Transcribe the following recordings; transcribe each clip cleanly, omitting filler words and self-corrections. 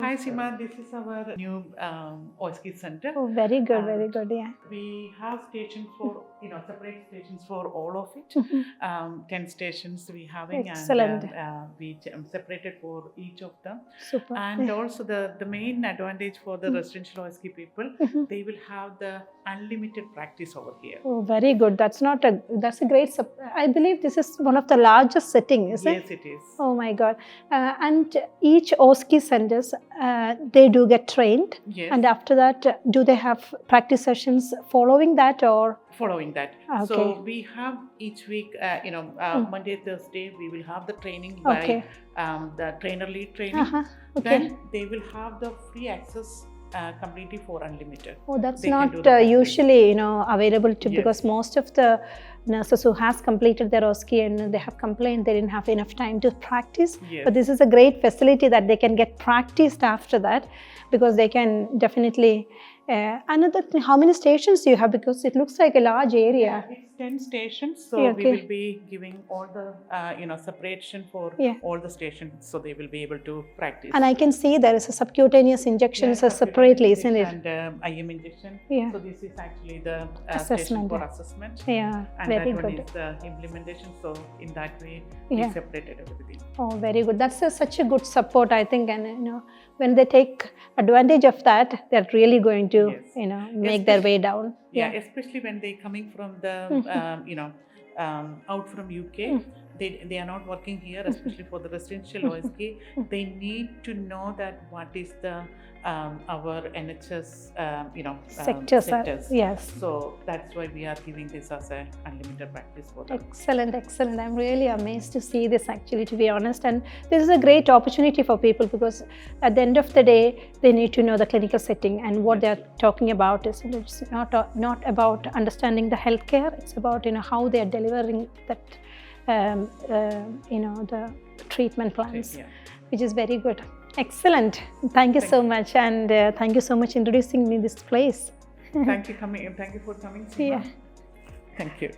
Hi Sima, this is our new OSCE center. Oh, very good, very good. Yeah. We have stations for, separate stations for all of it. 10 stations we having. Excellent. And we separated for each of them. Super. And also the main advantage for the residential OSCE people, they will have the unlimited practice over here. Oh, very good. That's a great, I believe this is one of the largest setting, is it? Yes, it is. Oh my God. And each OSCE centers, they do get trained. Yes. And after that, do they have practice sessions following that or? Following that. Okay. So we have each week, Monday, Thursday, we will have the training by the trainer lead training. Okay. Then they will have the free access completely for unlimited. Oh, that's They not can do the usually, available to, Yes. because most of the nurses who has completed their OSCE and they have complained they didn't have enough time to practice. Yes. But this is a great facility that they can get practiced after that, because they can definitely. Another thing, how many stations do you have? Because it looks like a large area. It's 10 stations, so Yeah, we okay. will be giving all the separation for all the stations, so they will be able to practice. And I can see there is a subcutaneous injections separately, isn't it? And IM injection. Yeah. So this is actually the station Assessment. for assessment. Yeah, And very that one good. is the implementation. So in that way, Yeah. we separated everything. Oh, very good. That's such a good support, I think. And when they take advantage of that, they're really going to, Yes. make their way down. Yeah, especially when they coming from the, out from UK. They are not working here, especially for the residential OSCE. They need to know that what is the our NHS sectors. Yes. So that's why we are giving this as a unlimited practice for them. Excellent, excellent. I'm really amazed to see this, actually, to be honest. And this is a great opportunity for people, because at the end of the day, they need to know the clinical setting, and what they're talking about is it's not about understanding the healthcare. It's about how they are delivering that the treatment plans, which is very good. Excellent. Thank you so much, and thank you so much introducing me this place. Thank you for coming, Seema. Yeah. Thank you.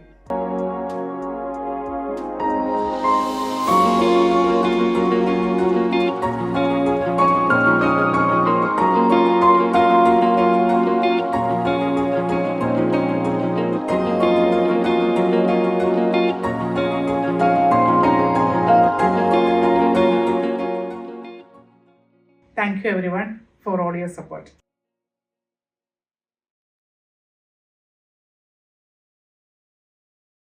Thank you everyone for all your support.